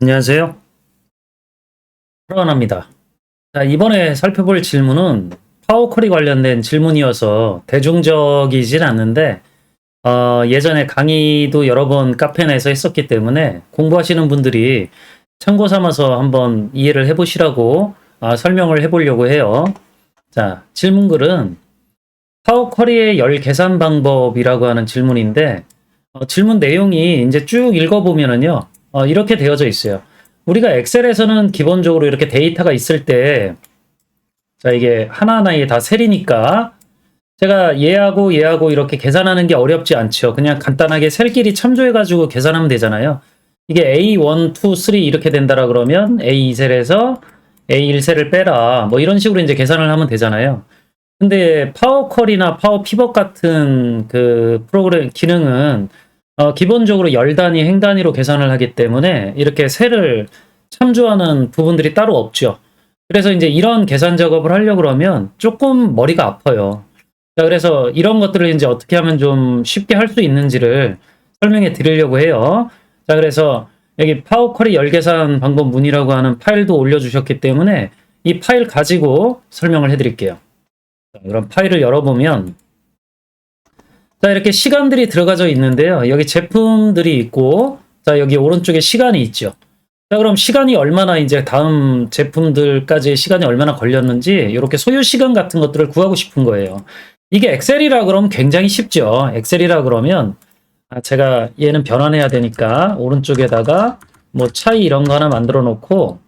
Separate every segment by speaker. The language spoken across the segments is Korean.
Speaker 1: 안녕하세요. 프로원합니다. 자, 이번에 살펴볼 질문은 파워쿼리 관련된 질문이어서 대중적이진 않는데, 예전에 강의도 여러 번 카페 내에서 했었기 때문에 공부하시는 분들이 참고 삼아서 한번 이해를 해보시라고 설명을 해보려고 해요. 자, 질문글은 파워쿼리의 열 계산 방법이라고 하는 질문인데, 질문 내용이 이제 쭉 읽어보면은요, 이렇게 되어져 있어요. 우리가 엑셀에서는 기본적으로 이렇게 데이터가 있을 때, 자, 이게 하나하나에 다 셀이니까, 제가 얘하고 이렇게 계산하는 게 어렵지 않죠. 그냥 간단하게 셀끼리 참조해가지고 계산하면 되잖아요. 이게 A1, 2, 3 이렇게 된다라 그러면 A2셀에서 A1셀을 빼라. 뭐 이런 식으로 이제 계산을 하면 되잖아요. 근데 파워쿼리나 파워피벗 같은 그 프로그램 기능은 기본적으로 열 단위, 행 단위로 계산을 하기 때문에 이렇게 셀을 참조하는 부분들이 따로 없죠. 그래서 이제 이런 계산 작업을 하려고 그러면 조금 머리가 아파요. 자, 그래서 이런 것들을 이제 어떻게 하면 좀 쉽게 할 수 있는지를 설명해 드리려고 해요. 자, 그래서 여기 파워쿼리 열 계산 방법 문이라고 하는 파일도 올려주셨기 때문에 이 파일 가지고 설명을 해 드릴게요. 자, 그럼 파일을 열어보면 자, 이렇게 시간들이 들어가져 있는데요. 여기 제품들이 있고, 자, 여기 오른쪽에 시간이 있죠. 자, 그럼 시간이 얼마나 이제 다음 제품들까지 시간이 얼마나 걸렸는지, 이렇게 소요 시간 같은 것들을 구하고 싶은 거예요. 이게 엑셀이라 그러면 굉장히 쉽죠. 엑셀이라 그러면, 제가 얘는 변환해야 되니까, 오른쪽에다가 뭐 차이 이런 거 하나 만들어 놓고,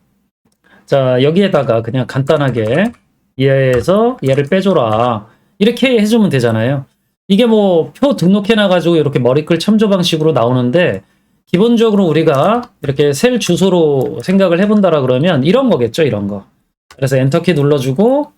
Speaker 1: 자, 여기에다가 그냥 간단하게 얘에서 얘를 빼줘라. 이렇게 해주면 되잖아요. 이게 뭐 표 등록해놔가지고 이렇게 머리글 참조 방식으로 나오는데 기본적으로 우리가 이렇게 셀 주소로 생각을 해본다라 그러면 이런 거겠죠, 이런 거. 그래서 엔터키 눌러주고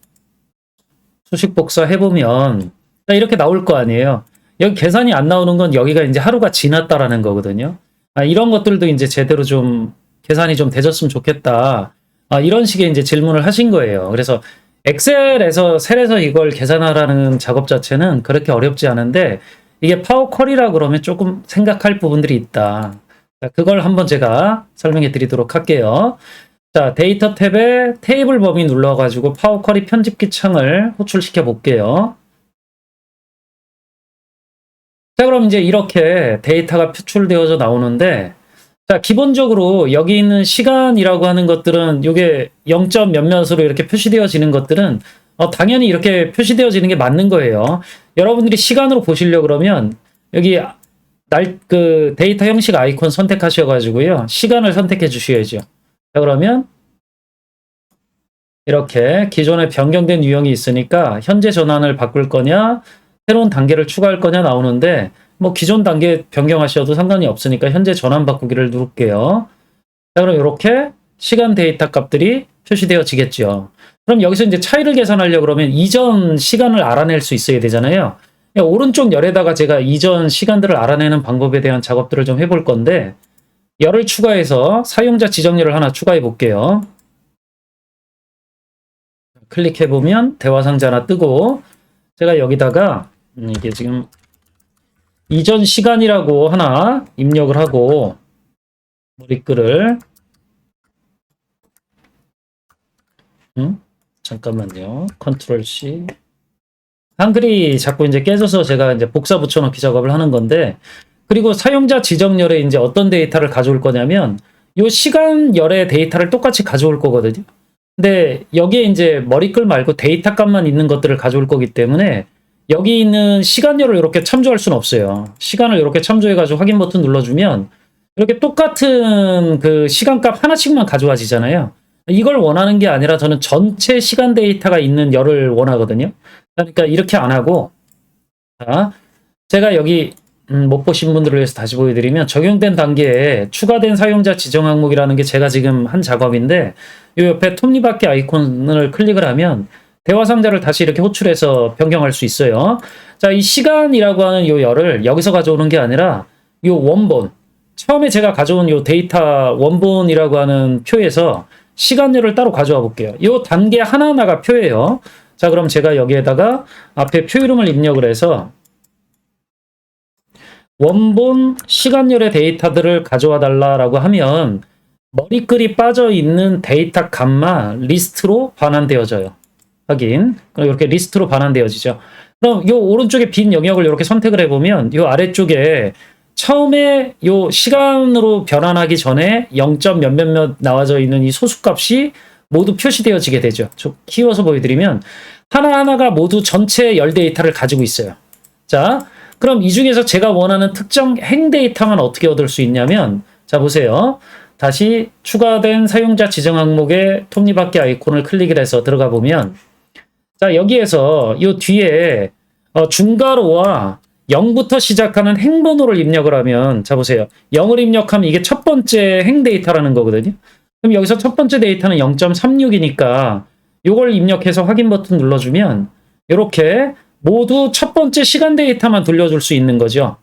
Speaker 1: 수식 복사 해보면 이렇게 나올 거 아니에요. 여기 계산이 안 나오는 건 여기가 이제 하루가 지났다라는 거거든요. 이런 것들도 이제 제대로 좀 계산이 좀 되졌으면 좋겠다. 이런 식의 이제 질문을 하신 거예요. 그래서 엑셀에서 셀에서 이걸 계산하라는 작업 자체는 그렇게 어렵지 않은데 이게 파워쿼리라 그러면 조금 생각할 부분들이 있다. 자, 그걸 한번 제가 설명해 드리도록 할게요. 자, 데이터 탭에 테이블 범위 눌러가지고 파워쿼리 편집기 창을 호출시켜 볼게요. 자, 그럼 이제 이렇게 데이터가 표출되어져 나오는데 자, 기본적으로 여기 있는 시간이라고 하는 것들은 이게 0점 몇몇으로 이렇게 표시되어지는 것들은 당연히 이렇게 표시되어지는 게 맞는 거예요. 여러분들이 시간으로 보시려고 그러면 여기 그 데이터 형식 아이콘 선택하셔가지고요. 시간을 선택해 주셔야죠. 자, 그러면 이렇게 기존에 변경된 유형이 있으니까 현재 전환을 바꿀 거냐, 새로운 단계를 추가할 거냐 나오는데 뭐 기존 단계 변경하셔도 상관이 없으니까 현재 전환 바꾸기를 누를게요. 자, 그럼 이렇게 시간 데이터 값들이 표시되어지겠죠. 그럼 여기서 이제 차이를 계산하려고 그러면 이전 시간을 알아낼 수 있어야 되잖아요. 오른쪽 열에다가 제가 이전 시간들을 알아내는 방법에 대한 작업들을 좀 해볼 건데 열을 추가해서 사용자 지정열을 하나 추가해 볼게요. 클릭해보면 대화 상자 하나 뜨고 제가 여기다가 이게 지금 이전 시간이라고 하나 입력을 하고 머리글을 잠깐만요. 컨트롤 C. 한글이 자꾸 이제 깨져서 제가 이제 복사 붙여넣기 작업을 하는 건데 그리고 사용자 지정열에 이제 어떤 데이터를 가져올 거냐면 요 시간열의 데이터를 똑같이 가져올 거거든요. 근데 여기에 이제 머리글 말고 데이터 값만 있는 것들을 가져올 거기 때문에 여기 있는 시간열을 이렇게 참조할 수는 없어요. 시간을 이렇게 참조해가지고 확인 버튼 눌러주면 이렇게 똑같은 그 시간값 하나씩만 가져와지잖아요. 이걸 원하는 게 아니라 저는 전체 시간 데이터가 있는 열을 원하거든요. 그러니까 이렇게 안 하고, 자, 제가 여기 못 보신 분들을 위해서 다시 보여드리면 적용된 단계에 추가된 사용자 지정 항목이라는 게 제가 지금 한 작업인데 이 옆에 톱니바퀴 아이콘을 클릭을 하면 대화 상자를 다시 이렇게 호출해서 변경할 수 있어요. 자, 이 시간이라고 하는 이 열을 여기서 가져오는 게 아니라 이 원본, 처음에 제가 가져온 이 데이터 원본이라고 하는 표에서 시간열을 따로 가져와 볼게요. 이 단계 하나하나가 표예요. 자, 그럼 제가 여기에다가 앞에 표 이름을 입력을 해서 원본 시간열의 데이터들을 가져와 달라라고 하면 머리글이 빠져 있는 데이터 값만 리스트로 반환되어져요. 확인. 그럼 이렇게 리스트로 반환되어지죠. 그럼 요 오른쪽에 빈 영역을 이렇게 선택을 해보면 요 아래쪽에 처음에 요 시간으로 변환하기 전에 0. 몇몇몇 나와져 있는 이 소수값이 모두 표시되어지게 되죠. 좀 키워서 보여드리면 하나하나가 모두 전체 열 데이터를 가지고 있어요. 자, 그럼 이 중에서 제가 원하는 특정 행 데이터만 어떻게 얻을 수 있냐면, 자 보세요. 다시 추가된 사용자 지정 항목에 톱니바퀴 아이콘을 클릭을 해서 들어가 보면, 자 여기에서 이 뒤에 중괄호와 0부터 시작하는 행번호를 입력을 하면, 자 보세요. 0을 입력하면 이게 첫 번째 행 데이터라는 거거든요. 그럼 여기서 첫 번째 데이터는 0.36이니까 이걸 입력해서 확인 버튼 눌러주면 이렇게 모두 첫 번째 시간 데이터만 돌려줄 수 있는 거죠.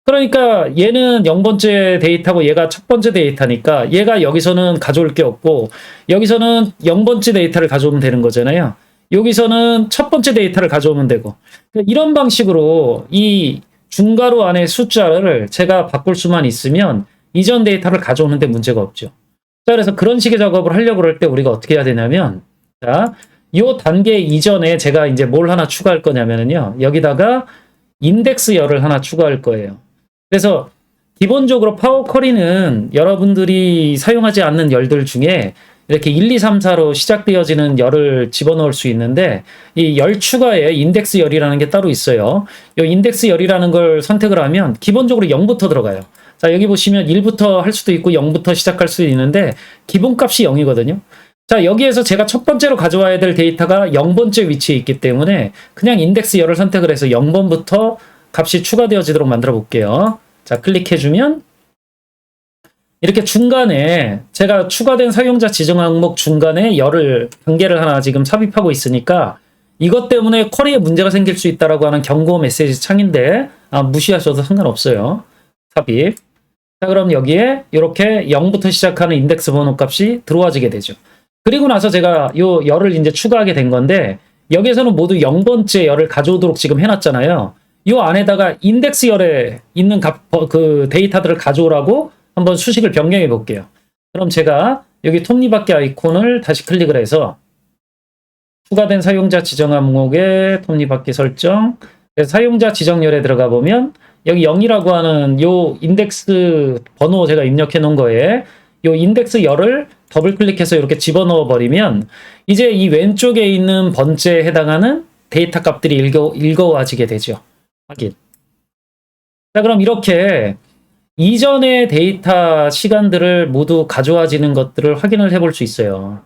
Speaker 1: 그러니까 얘는 0번째 데이터고 얘가 첫 번째 데이터니까 얘가 여기서는 가져올 게 없고 여기서는 0번째 데이터를 가져오면 되는 거잖아요. 여기서는 첫 번째 데이터를 가져오면 되고, 이런 방식으로 이 중괄호 안에 숫자를 제가 바꿀 수만 있으면 이전 데이터를 가져오는데 문제가 없죠. 자, 그래서 그런 식의 작업을 하려고 할 때 우리가 어떻게 해야 되냐면, 자, 요 단계 이전에 제가 이제 뭘 하나 추가할 거냐면요. 여기다가 인덱스 열을 하나 추가할 거예요. 그래서 기본적으로 파워 쿼리는 여러분들이 사용하지 않는 열들 중에 이렇게 1, 2, 3, 4로 시작되어지는 열을 집어넣을 수 있는데, 이 열 추가에 인덱스 열이라는 게 따로 있어요. 이 인덱스 열이라는 걸 선택을 하면 기본적으로 0부터 들어가요. 자, 여기 보시면 1부터 할 수도 있고 0부터 시작할 수도 있는데 기본값이 0이거든요. 자, 여기에서 제가 첫 번째로 가져와야 될 데이터가 0번째 위치에 있기 때문에 그냥 인덱스 열을 선택을 해서 0번부터 값이 추가되어지도록 만들어 볼게요. 자, 클릭해주면 이렇게 중간에 제가 추가된 사용자 지정 항목 중간에 열을 단계를 하나 지금 삽입하고 있으니까 이것 때문에 쿼리에 문제가 생길 수 있다라고 하는 경고 메시지 창인데 무시하셔도 상관없어요. 삽입. 자, 그럼 여기에 이렇게 0부터 시작하는 인덱스 번호 값이 들어와지게 되죠. 그리고 나서 제가 요 열을 이제 추가하게 된 건데 여기에서는 모두 0번째 열을 가져오도록 지금 해놨잖아요. 요 안에다가 인덱스 열에 있는 그 데이터들을 가져오라고 한번 수식을 변경해 볼게요. 그럼 제가 여기 톱니바퀴 아이콘을 다시 클릭을 해서 추가된 사용자 지정 항목에 톱니바퀴 설정, 사용자 지정열에 들어가 보면 여기 0이라고 하는 요 인덱스 번호 제가 입력해 놓은 거에 요 인덱스 열을 더블 클릭해서 이렇게 집어넣어 버리면 이제 이 왼쪽에 있는 번째에 해당하는 데이터 값들이 읽어와지게 되죠. 확인. 자, 그럼 이렇게 이전의 데이터 시간들을 모두 가져와지는 것들을 확인을 해볼 수 있어요.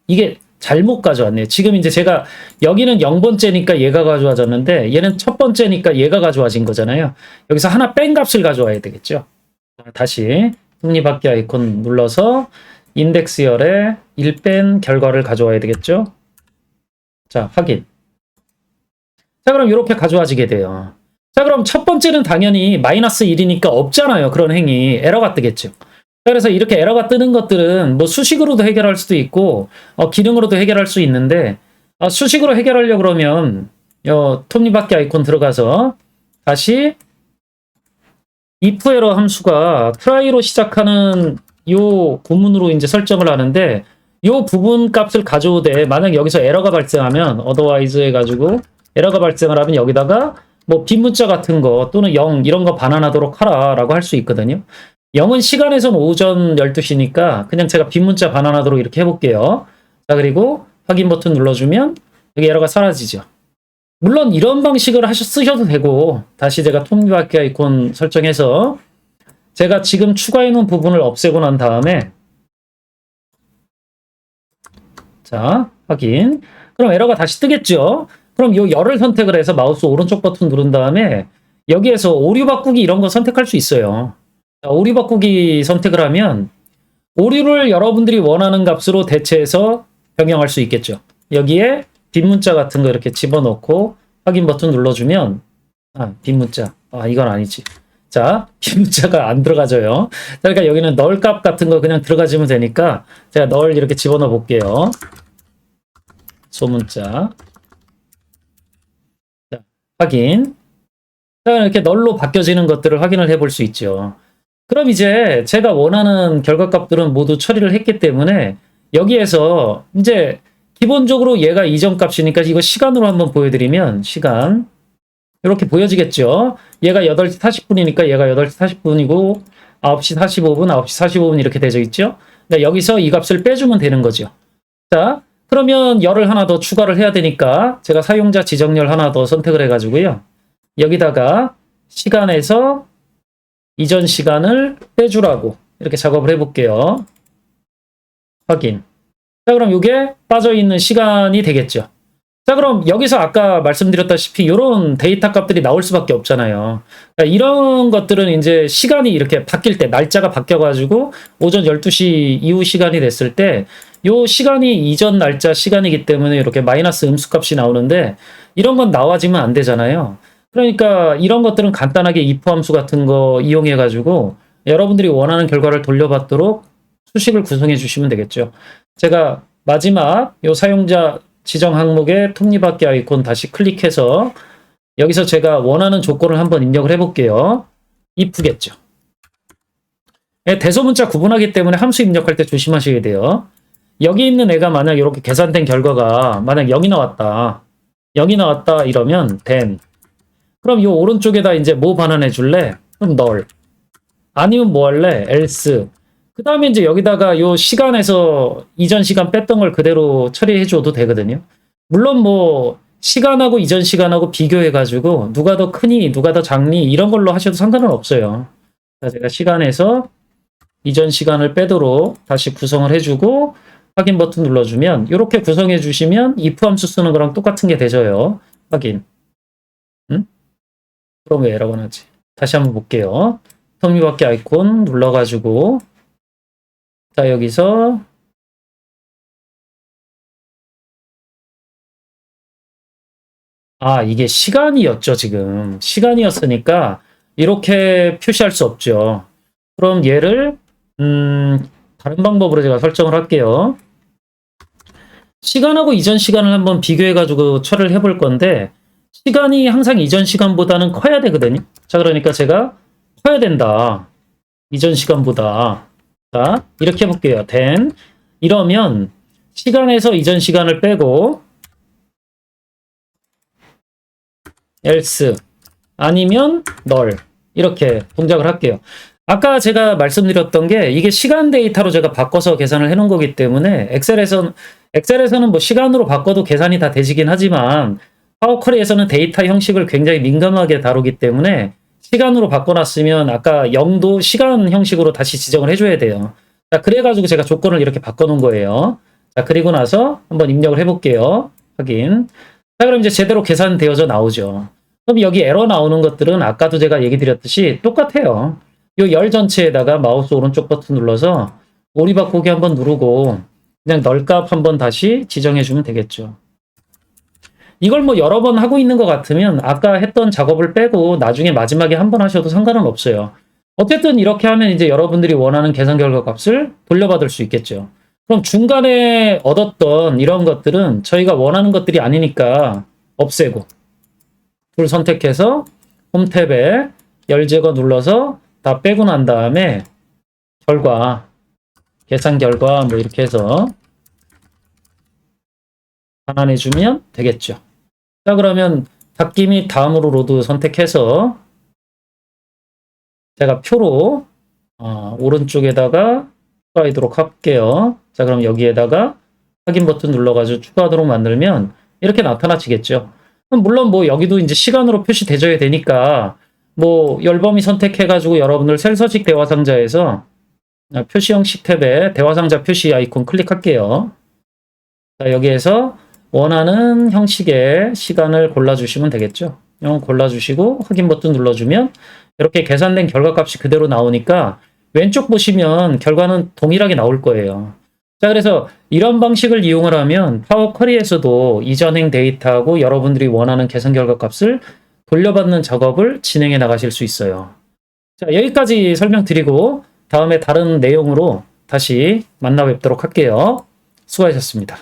Speaker 1: 이게 잘못 가져왔네요. 지금 이제 제가 여기는 0번째니까 얘가 가져와졌는데 얘는 첫 번째니까 얘가 가져와진 거잖아요. 여기서 하나 뺀 값을 가져와야 되겠죠. 다시 톱니바퀴 아이콘 눌러서 인덱스열에 1 뺀 결과를 가져와야 되겠죠. 자, 확인. 자, 그럼 이렇게 가져와지게 돼요. 자, 그럼 첫 번째는 당연히 마이너스 1이니까 없잖아요. 그런 행위. 에러가 뜨겠죠. 그래서 이렇게 에러가 뜨는 것들은 뭐 수식으로도 해결할 수도 있고 기능으로도 해결할 수 있는데 수식으로 해결하려고 그러면 톱니바퀴 아이콘 들어가서 다시 if 에러 함수가 try로 시작하는 요 구문으로 이제 설정을 하는데 요 부분 값을 가져오되 만약 여기서 에러가 발생하면 otherwise 해가지고 에러가 발생을 하면 여기다가 뭐 빈문자 같은 거 또는 0 이런 거 반환하도록 하라라고 할 수 있거든요. 0은 시간에선 오전 12시니까 그냥 제가 빈문자 반환하도록 이렇게 해볼게요. 자, 그리고 확인 버튼 눌러주면 여기 에러가 사라지죠. 물론 이런 방식을 쓰셔도 되고 다시 제가 톱니바퀴 아이콘 설정해서 제가 지금 추가해 놓은 부분을 없애고 난 다음에 자, 확인. 그럼 에러가 다시 뜨겠죠. 그럼 이 열을 선택을 해서 마우스 오른쪽 버튼 누른 다음에 여기에서 오류 바꾸기 이런 거 선택할 수 있어요. 자, 오류 바꾸기 선택을 하면 오류를 여러분들이 원하는 값으로 대체해서 변경할 수 있겠죠. 여기에 빈문자 같은 거 이렇게 집어넣고 확인 버튼 눌러주면 빈문자. 이건 아니지. 자, 빈문자가 안 들어가져요. 그러니까 여기는 널 값 같은 거 그냥 들어가지면 되니까 제가 널 이렇게 집어넣어 볼게요. 소문자. 자, 확인. 자, 이렇게 널로 바뀌어지는 것들을 확인을 해볼 수 있죠. 그럼 이제 제가 원하는 결과값들은 모두 처리를 했기 때문에 여기에서 이제 기본적으로 얘가 이전 값이니까 이거 시간으로 한번 보여드리면 시간 이렇게 보여지겠죠. 얘가 8시 40분이니까 얘가 8시 40분이고 9시 45분, 9시 45분 이렇게 되어 있죠. 그러니까 여기서 이 값을 빼주면 되는 거죠. 자, 그러면 열을 하나 더 추가를 해야 되니까 제가 사용자 지정열 하나 더 선택을 해가지고요. 여기다가 시간에서 이전 시간을 빼주라고 이렇게 작업을 해볼게요. 확인. 자, 그럼 이게 빠져있는 시간이 되겠죠. 자, 그럼 여기서 아까 말씀드렸다시피 이런 데이터 값들이 나올 수밖에 없잖아요. 그러니까 이런 것들은 이제 시간이 이렇게 바뀔 때, 날짜가 바뀌어가지고 오전 12시 이후 시간이 됐을 때, 요 시간이 이전 날짜 시간이기 때문에 이렇게 마이너스 음수값이 나오는데, 이런 건 나와지면 안 되잖아요. 그러니까 이런 것들은 간단하게 if 함수 같은 거 이용해가지고 여러분들이 원하는 결과를 돌려받도록 수식을 구성해 주시면 되겠죠. 제가 마지막 요 사용자 지정 항목에 톱니바퀴 아이콘 다시 클릭해서 여기서 제가 원하는 조건을 한번 입력을 해볼게요. if겠죠. 대소문자 구분하기 때문에 함수 입력할 때 조심하셔야 돼요. 여기 있는 애가 만약 이렇게 계산된 결과가 만약 0이 나왔다. 0이 나왔다 이러면 then. 그럼 이 오른쪽에다 이제 뭐 반환해 줄래? 그럼 null. 아니면 뭐 할래? else. 그 다음에 이제 여기다가 요 시간에서 이전 시간 뺐던 걸 그대로 처리해 줘도 되거든요. 물론 뭐 시간하고 이전 시간하고 비교해 가지고 누가 더 크니 누가 더 작니 이런 걸로 하셔도 상관은 없어요. 제가 시간에서 이전 시간을 빼도록 다시 구성을 해주고 확인 버튼 눌러주면 이렇게 구성해 주시면 if 함수 쓰는 거랑 똑같은 게 되져요. 확인. 응? 그럼 왜 에러가 나지? 다시 한번 볼게요. 톱니바퀴 아이콘 눌러가지고 자, 여기서 이게 시간이었죠, 지금. 시간이었으니까 이렇게 표시할 수 없죠. 그럼 얘를 다른 방법으로 제가 설정을 할게요. 시간하고 이전 시간을 한번 비교해 가지고 처리를 해볼 건데 시간이 항상 이전 시간보다는 커야 되거든요. 자, 그러니까 제가 커야 된다. 이전 시간보다. 자, 이렇게 해볼게요. then 이러면 시간에서 이전 시간을 빼고 else 아니면 null 이렇게 동작을 할게요. 아까 제가 말씀드렸던 게 이게 시간 데이터로 제가 바꿔서 계산을 해놓은 거기 때문에 엑셀에서는 뭐 시간으로 바꿔도 계산이 다 되시긴 하지만 파워쿼리에서는 데이터 형식을 굉장히 민감하게 다루기 때문에 시간으로 바꿔놨으면 아까 0도 시간 형식으로 다시 지정을 해줘야 돼요. 자, 그래가지고 제가 조건을 이렇게 바꿔놓은 거예요. 자, 그리고 나서 한번 입력을 해볼게요. 확인. 자, 그럼 이제 제대로 계산되어져 나오죠. 그럼 여기 에러 나오는 것들은 아까도 제가 얘기 드렸듯이 똑같아요. 이 열 전체에다가 마우스 오른쪽 버튼 눌러서 오리 바꾸기 한번 누르고 그냥 널값 한번 다시 지정해주면 되겠죠. 이걸 뭐 여러 번 하고 있는 것 같으면 아까 했던 작업을 빼고 나중에 마지막에 한 번 하셔도 상관은 없어요. 어쨌든 이렇게 하면 이제 여러분들이 원하는 계산 결과 값을 돌려받을 수 있겠죠. 그럼 중간에 얻었던 이런 것들은 저희가 원하는 것들이 아니니까 없애고 둘 선택해서 홈 탭에 열 제거 눌러서 다 빼고 난 다음에 결과 계산 결과 뭐 이렇게 해서 반환해주면 되겠죠. 자, 그러면 닫기 및 다음으로 로드 선택해서 제가 표로 오른쪽에다가 추가하도록 할게요. 자, 그럼 여기에다가 확인 버튼 눌러가지고 추가하도록 만들면 이렇게 나타나지겠죠. 물론 뭐 여기도 이제 시간으로 표시되져야 되니까 뭐 열범위 선택해가지고 여러분들 셀서식 대화상자에서 표시 형식 탭에 대화상자 표시 아이콘 클릭할게요. 자, 여기에서 원하는 형식의 시간을 골라주시면 되겠죠. 이건 골라주시고 확인 버튼 눌러주면 이렇게 계산된 결과값이 그대로 나오니까 왼쪽 보시면 결과는 동일하게 나올 거예요. 자, 그래서 이런 방식을 이용을 하면 파워쿼리에서도 이전행 데이터하고 여러분들이 원하는 계산 결과값을 돌려받는 작업을 진행해 나가실 수 있어요. 자, 여기까지 설명드리고 다음에 다른 내용으로 다시 만나 뵙도록 할게요. 수고하셨습니다.